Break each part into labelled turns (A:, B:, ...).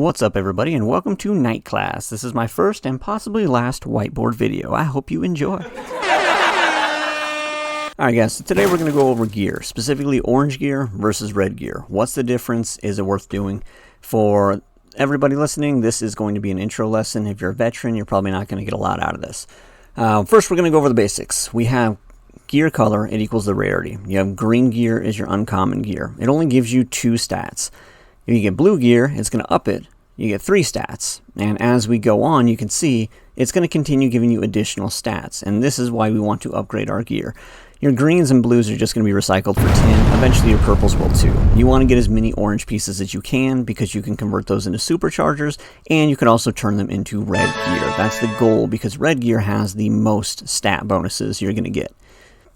A: What's up everybody and welcome to Night Class. This is my first and possibly last whiteboard video. I hope you enjoy. Alright guys, so today we're going to go over gear, specifically orange gear versus red gear. What's the difference? Is it worth doing? For everybody listening, this is going to be an intro lesson. If you're a veteran, you're probably not going to get a lot out of this. First we're going to go over the basics. We have gear color, it equals the rarity. You have green gear is your uncommon gear. It only gives you 2 stats. If you get blue gear, it's going to up it. You get 3 stats. And as we go on, you can see it's going to continue giving you additional stats. And this is why we want to upgrade our gear. Your greens and blues are just going to be recycled for tin. Eventually your purples will too. You want to get as many orange pieces as you can because you can convert those into superchargers and you can also turn them into red gear. That's the goal because red gear has the most stat bonuses you're going to get.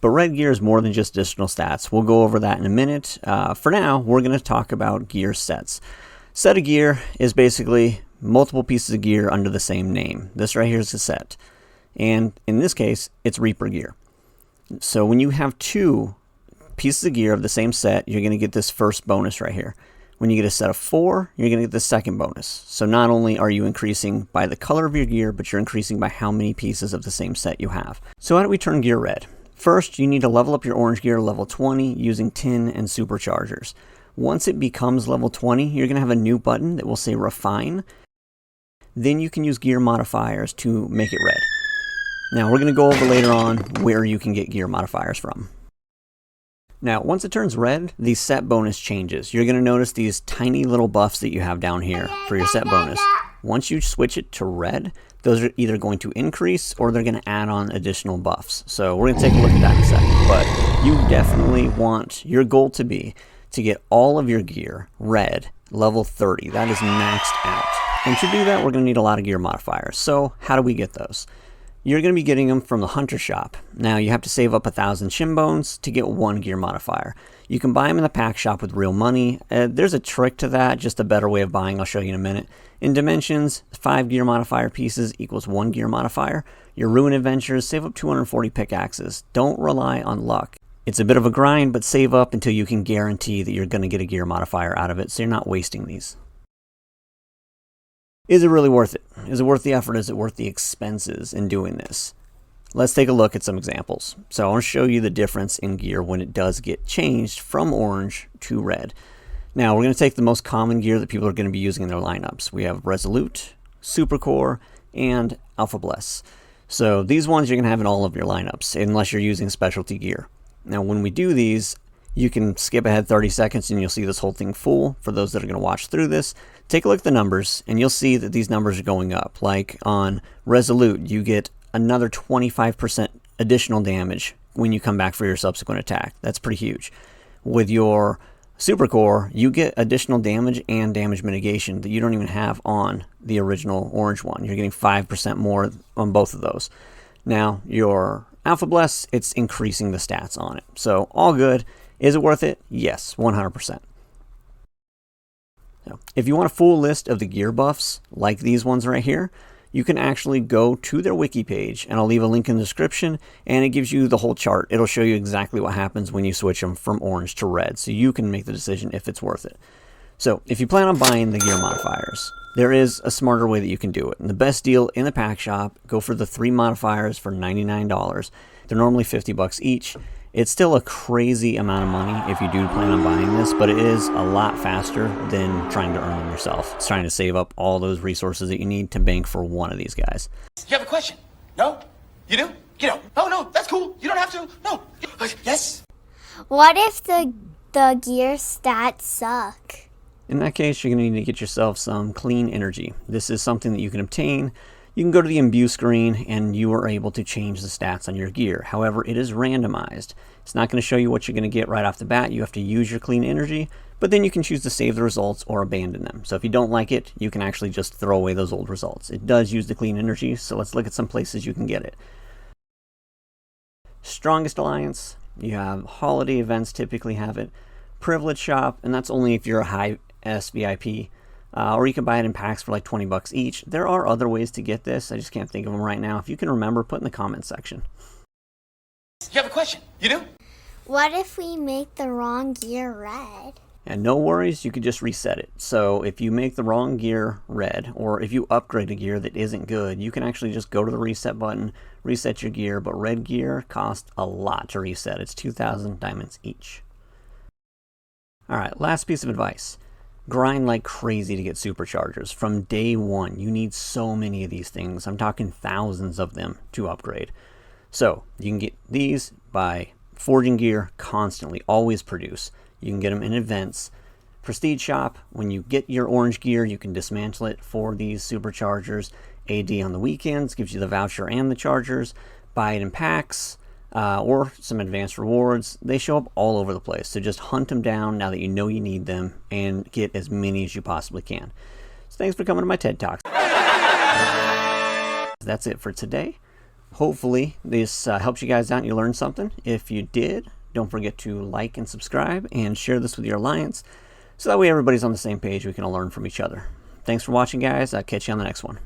A: But red gear is more than just additional stats. We'll go over that in a minute. For now, we're going to talk about gear sets. Set of gear is basically multiple pieces of gear under the same name. This right here is a set. And in this case, it's Reaper gear. So when you have 2 pieces of gear of the same set, you're going to get this first bonus right here. When you get a set of 4, you're going to get the second bonus. So not only are you increasing by the color of your gear, but you're increasing by how many pieces of the same set you have. So how do we turn gear red? First, you need to level up your orange gear to level 20 using tin and superchargers. Once it becomes level 20, you're going to have a new button that will say refine. Then you can use gear modifiers to make it red. Now, we're going to go over later on where you can get gear modifiers from. Now, once it turns red, the set bonus changes. You're going to notice these tiny little buffs that you have down here for your set bonus. Once you switch it to red, those are either going to increase or they're going to add on additional buffs. So we're going to take a look at that in a second. But you definitely want your goal to be to get all of your gear red, level 30. That is maxed out. And to do that, we're going to need a lot of gear modifiers. So how do we get those? You're going to be getting them from the hunter shop. Now you have to save up 1,000 shin bones to get 1 gear modifier. You can buy them in the pack shop with real money. There's a trick to that, just a better way of buying. I'll show you in a minute. In Dimensions, 5 gear modifier pieces equals 1 gear modifier. Your Ruin Adventures, save up 240 pickaxes. Don't rely on luck. It's a bit of a grind, but save up until you can guarantee that you're going to get a gear modifier out of it, so you're not wasting these. Is it really worth it? Is it worth the effort? Is it worth the expenses in doing this? Let's take a look at some examples. So I want to show you the difference in gear when it does get changed from orange to red. Now we're going to take the most common gear that people are going to be using in their lineups. We have Resolute, Supercore, and Alpha Bless. So these ones you're going to have in all of your lineups unless you're using specialty gear. Now when we do these, you can skip ahead 30 seconds and you'll see this whole thing full. For those that are going to watch through this, take a look at the numbers and you'll see that these numbers are going up. Like on Resolute, you get another 25% additional damage when you come back for your subsequent attack. That's pretty huge. With your Supercore, you get additional damage and damage mitigation that you don't even have on the original orange one. You're getting 5% more on both of those. Now, your Alpha Bless, it's increasing the stats on it. So, all good. Is it worth it? Yes, 100%. Now, if you want a full list of the gear buffs, like these ones right here, you can actually go to their wiki page, and I'll leave a link in the description, and it gives you the whole chart. It'll show you exactly what happens when you switch them from orange to red, so you can make the decision if it's worth it. So, if you plan on buying the gear modifiers, there is a smarter way that you can do it. And the best deal in the pack shop, go for the 3 modifiers for $99. They're normally $50 each. It's still a crazy amount of money if you do plan on buying this, but it is a lot faster than trying to earn them yourself. It's trying to save up all those resources that you need to bank for one of these guys.
B: You have a question? No? You do? You know? Oh, no, that's cool. You don't have to. No. Yes?
C: What if the gear stats suck?
A: In that case, you're going to need to get yourself some clean energy. This is something that you can obtain. You can go to the imbue screen and you are able to change the stats on your gear. However, it is randomized. It's not going to show you what you're going to get right off the bat. You have to use your clean energy, but then you can choose to save the results or abandon them. So if you don't like it, you can actually just throw away those old results. It does use the clean energy, so let's look at some places you can get it. Strongest Alliance, you have holiday events typically have it. Privilege Shop, and that's only if you're a high S VIP. Or you can buy it in packs for like 20 bucks each. There are other ways to get this. I just can't think of them right now. If you can remember, put in the comments section.
B: You have a question? You do?
C: What if we make the wrong gear red?
A: And no worries, you could just reset it. So if you make the wrong gear red, or if you upgrade a gear that isn't good, you can actually just go to the reset button, reset your gear, but red gear costs a lot to reset. It's 2,000 diamonds each. Alright, last piece of advice. Grind like crazy to get superchargers. From day one, you need so many of these things. I'm talking thousands of them to upgrade. So you can get these by forging gear constantly, always produce. You can get them in events. Prestige shop, when you get your orange gear, you can dismantle it for these superchargers. AD on the weekends gives you the voucher and the chargers. Buy it in packs or some advanced rewards. They show up all over the place. So just hunt them down now that you know you need them and get as many as you possibly can. So thanks for coming to my TED Talks. That's it for today. Hopefully this helps you guys out and you learned something. If you did, don't forget to like and subscribe and share this with your alliance so that way everybody's on the same page. We can all learn from each other. Thanks for watching, guys. I'll catch you on the next one.